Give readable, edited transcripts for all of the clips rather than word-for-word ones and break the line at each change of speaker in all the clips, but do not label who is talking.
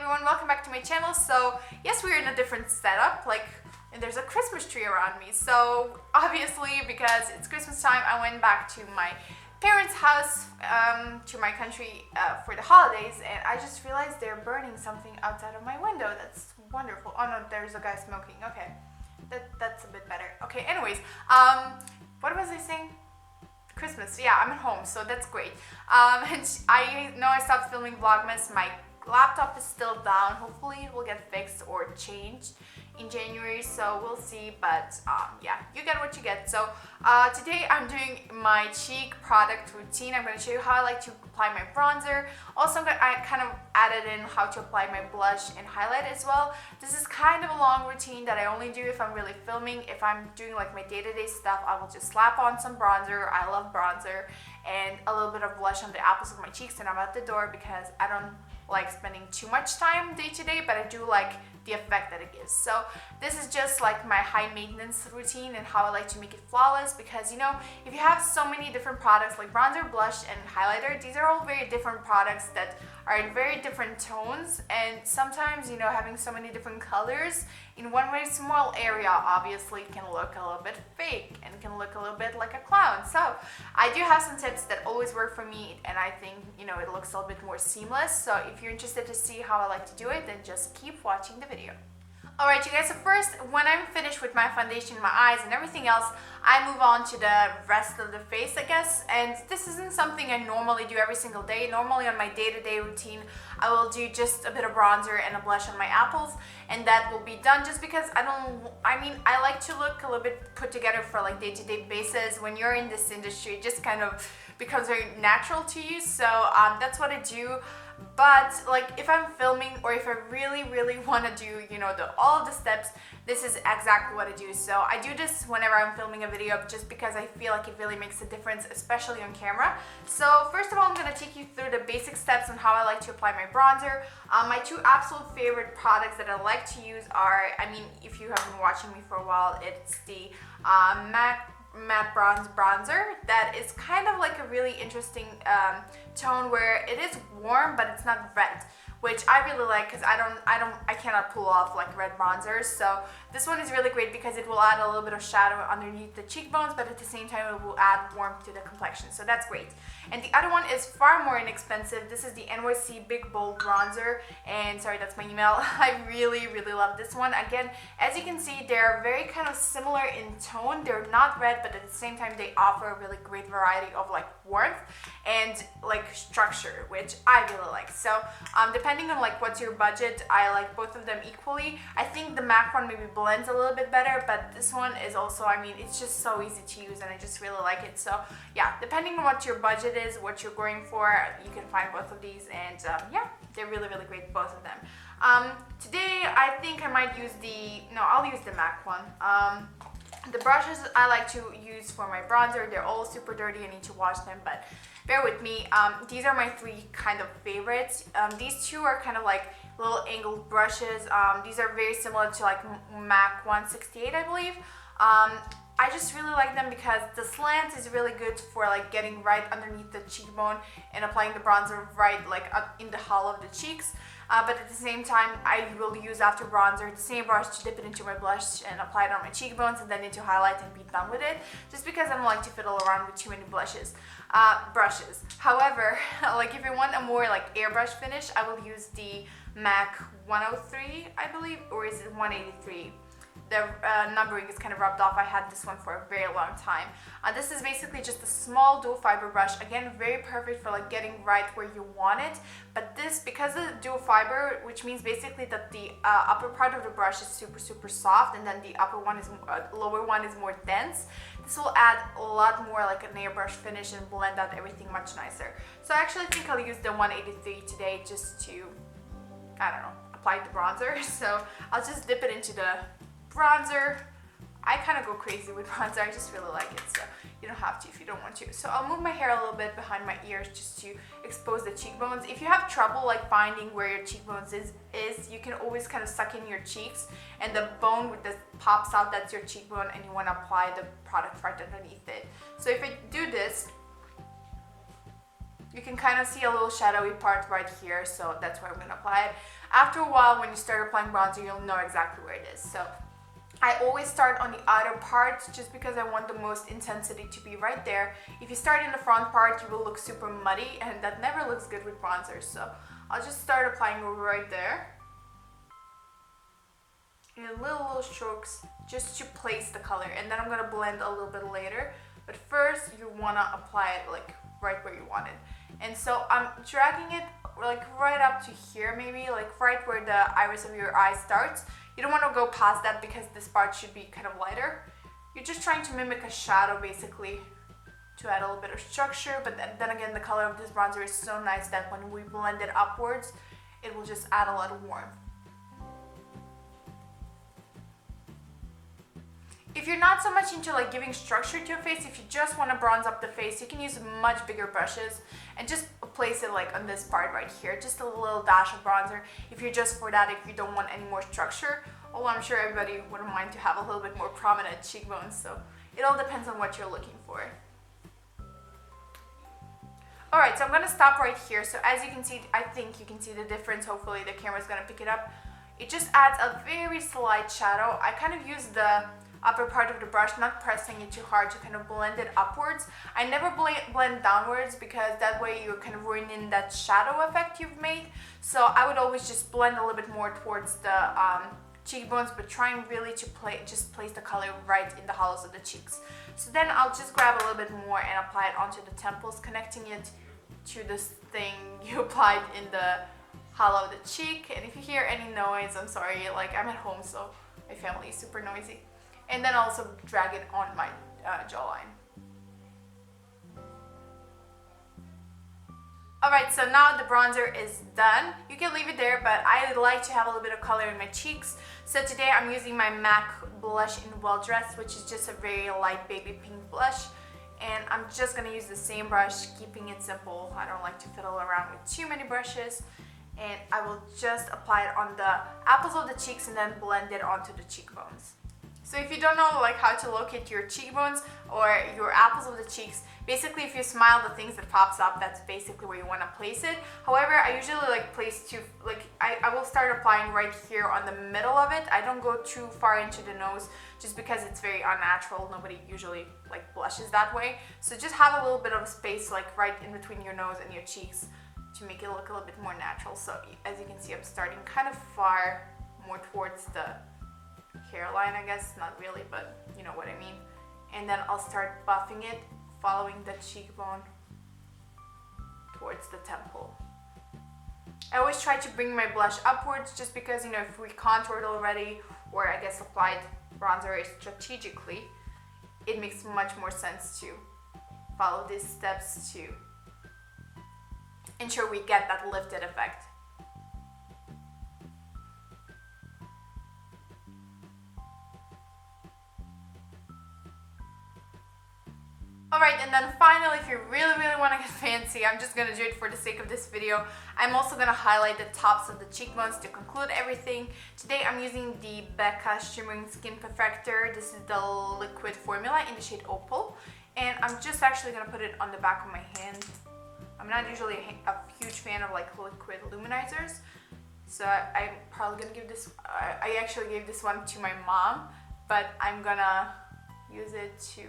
everyone, welcome back to my channel. So yes, we're in a different setup, and there's a Christmas tree around me. So obviously, because it's Christmas time, I went back to my parents' house, to my country for the holidays, and I just realized they're burning something outside of my window. That's wonderful. Oh no, there's a guy smoking. Okay, that's a bit better. Okay, anyways, what was I saying? Christmas, yeah, I'm at home, so that's great. And I know I stopped filming Vlogmas. My laptop is still down. Hopefully it will get fixed or changed in January, so we'll see. But yeah, you get what you get. So today I'm doing my cheek product routine. I'm going to show you how I like to apply my bronzer. Also, I kind of added in how to apply my blush and highlight as well. This is kind of a long routine that I only do if I'm really filming. If I'm doing like my day-to-day stuff, I will just slap on some bronzer. I love bronzer, and a little bit of blush on the apples of my cheeks, and I'm at the door because I don't like spending too much time day to day, but I do like the effect that it gives. So this is just like my high maintenance routine and how I like to make it flawless, because you know, if you have so many different products like bronzer, blush, and highlighter, these are all very different products that are in very different tones, and sometimes, you know, having so many different colors in one very small area obviously can look a little bit fake and can look a little bit like a clown. So I do have some tips that always work for me, and I think, you know, it looks a little bit more seamless. So if you're interested to see how I like to do it, then just keep watching the video. Alright you guys, so first, when I'm finished with my foundation, my eyes, and everything else, I move on to the rest of the face, I guess. And this isn't something I normally do every single day. Normally on my day-to-day routine, I will do just a bit of bronzer and a blush on my apples, and that will be done, just because I like to look a little bit put together for like day-to-day basis. When you're in this industry, it just kind of becomes very natural to you. So that's what I do. But like if I'm filming, or if I really want to do, you know, all of the steps, this is exactly what I do. So I do this whenever I'm filming a video, just because I feel like it really makes a difference, especially on camera. So first of all, I'm going to take you through the basic steps on how I like to apply my bronzer. My two absolute favorite products that I like to use are, if you have been watching me for a while, it's the matte bronze bronzer that is kind of like a really interesting tone where it is warm but it's not red, which I really like, because I cannot pull off like red bronzers. So this one is really great because it will add a little bit of shadow underneath the cheekbones, but at the same time it will add warmth to the complexion, so that's great. And the other one is far more inexpensive. This is the NYC Big Bold Bronzer, and sorry, that's my email. I really love this one. Again, as you can see, they're very kind of similar in tone. They're not red, but at the same time they offer a really great variety of like warmth and like structure, which I really like. So depending on like what's your budget, I like both of them equally. I think the MAC one maybe blends a little bit better, but this one is also, it's just so easy to use, and I just really like it. So yeah, depending on what your budget is, what you're going for, you can find both of these, and yeah, they're really great, both of them. Today I think I might use I'll use the MAC one. The brushes I like to use for my bronzer, they're all super dirty. I need to wash them, but bear with me. These are my three kind of favorites. These two are kind of like little angled brushes. These are very similar to like MAC 168, I believe. I just really like them because the slant is really good for like getting right underneath the cheekbone and applying the bronzer right like up in the hollow of the cheeks. But at the same time, I will use after bronzer the same brush to dip it into my blush and apply it on my cheekbones, and then into highlight and be done with it, just because I don't like to fiddle around with too many brushes. However, like if you want a more like airbrush finish, I will use the MAC 103, I believe, or is it 183? The numbering is kind of rubbed off. I had this one for a very long time. This is basically just a small dual fiber brush. Again, very perfect for like getting right where you want it. But this, because of the dual fiber, which means basically that the upper part of the brush is super soft, and then the lower one is more dense. This will add a lot more like an airbrush finish and blend out everything much nicer. So I actually think I'll use the 183 today, just to, apply the bronzer. So I'll just dip it into the bronzer. I kind of go crazy with bronzer. I just really like it, so you don't have to if you don't want to. So I'll move my hair a little bit behind my ears just to expose the cheekbones. If you have trouble like finding where your cheekbones is, you can always kind of suck in your cheeks, and the bone with this pops out, that's your cheekbone, and you want to apply the product right underneath it. So if I do this, you can kind of see a little shadowy part right here, so that's where I'm going to apply it. After a while, when you start applying bronzer, you'll know exactly where it is. So I always start on the outer part just because I want the most intensity to be right there. If you start in the front part, you will look super muddy, and that never looks good with bronzer. So I'll just start applying right there in little strokes just to place the color, and then I'm gonna blend a little bit later. But first, you wanna apply it like right where you want it. And so I'm dragging it like right up to here, maybe like right where the iris of your eye starts. You don't want to go past that because this part should be kind of lighter. You're just trying to mimic a shadow basically to add a little bit of structure, but then again, the color of this bronzer is so nice that when we blend it upwards, it will just add a lot of warmth. If you're not so much into like giving structure to your face, if you just want to bronze up the face, you can use much bigger brushes and just place it like on this part right here, just a little dash of bronzer. If you're just for that, if you don't want any more structure, although I'm sure everybody wouldn't mind to have a little bit more prominent cheekbones, so it all depends on what you're looking for. Alright, so I'm going to stop right here. So as you can see, I think you can see the difference. Hopefully the camera's going to pick it up. It just adds a very slight shadow. I kind of use the upper part of the brush, not pressing it too hard, to kind of blend it upwards. I never blend downwards because that way you're kind of ruining that shadow effect you've made. So I would always just blend a little bit more towards the cheekbones, but trying really to just place the color right in the hollows of the cheeks. So then I'll just grab a little bit more and apply it onto the temples, connecting it to this thing you applied in the hollow of the cheek. And if you hear any noise, I'm sorry, like I'm at home, so my family is super noisy. And then also drag it on my jawline. Alright, so now the bronzer is done. You can leave it there, but I like to have a little bit of color in my cheeks. So today I'm using my MAC blush in Well Dressed, which is just a very light baby pink blush. And I'm just going to use the same brush, keeping it simple. I don't like to fiddle around with too many brushes. And I will just apply it on the apples of the cheeks and then blend it onto the cheekbones. So if you don't know like how to locate your cheekbones or your apples of the cheeks, basically if you smile, the things that pops up, that's basically where you want to place it. However, I usually like place I will start applying right here on the middle of it. I don't go too far into the nose just because it's very unnatural. Nobody usually like blushes that way. So just have a little bit of space like right in between your nose and your cheeks to make it look a little bit more natural. So as you can see, I'm starting kind of far more towards the hairline, I guess, not really, but you know what I mean. And then I'll start buffing it, following the cheekbone towards the temple. I always try to bring my blush upwards just because, you know, if we contoured already, or I guess applied bronzer strategically, it makes much more sense to follow these steps to ensure we get that lifted effect. Alright, and then finally, if you really want to get fancy, I'm just going to do it for the sake of this video. I'm also going to highlight the tops of the cheekbones to conclude everything. Today I'm using the Becca Shimmering Skin Perfector. This is the liquid formula in the shade Opal. And I'm just actually going to put it on the back of my hand. I'm not usually a huge fan of like liquid luminizers. So I'm probably going to give this, I actually gave this one to my mom, but I'm going to use it to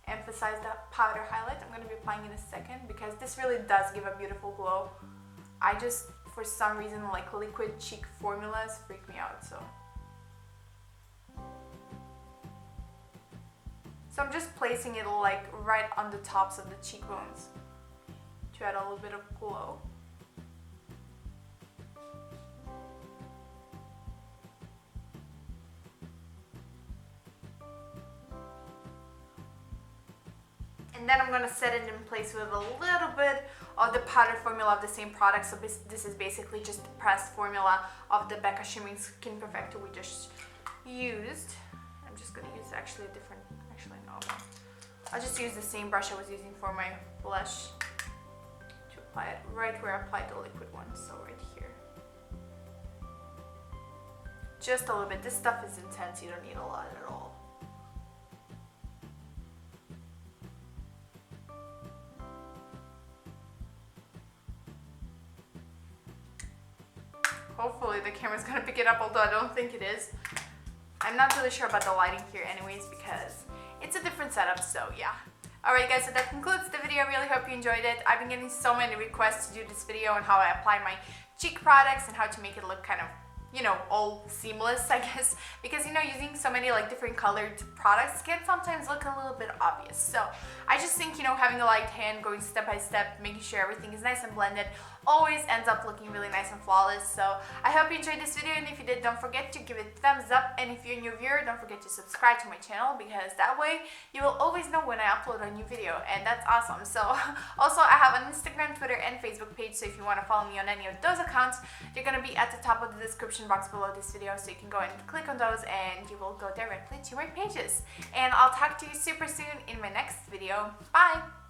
emphasize that powder highlight. I'm going to be applying in a second because this really does give a beautiful glow. I just, for some reason, like liquid cheek formulas freak me out, so I'm just placing it like right on the tops of the cheekbones to add a little bit of glow. And then I'm going to set it in place with a little bit of the powder formula of the same product. So this is basically just the pressed formula of the Becca Shimmering Skin Perfector we just used. I'm just going to use actually a different, no. I'll just use the same brush I was using for my blush to apply it right where I applied the liquid one, so right here. Just a little bit. This stuff is intense, you don't need a lot at all. Hopefully the camera's gonna pick it up, although I don't think it is. I'm not really sure about the lighting here anyways because it's a different setup, so yeah. Alright guys, so that concludes the video. I really hope you enjoyed it. I've been getting so many requests to do this video on how I apply my cheek products and how to make it look kind of, you know, all seamless, I guess, because, you know, using so many like different colored products can sometimes look a little bit obvious. So I just think, you know, having a light hand, going step by step, making sure everything is nice and blended, always ends up looking really nice and flawless. So I hope you enjoyed this video, and if you did, don't forget to give it a thumbs up, and if you're a new viewer, don't forget to subscribe to my channel, because that way you will always know when I upload a new video, and that's awesome. So also I have an Instagram, Twitter, and Facebook page, so if you want to follow me on any of those accounts, they're going to be at the top of the description box below this video, so you can go and click on those and you will go directly to my pages. And I'll talk to you super soon in my next video. Bye!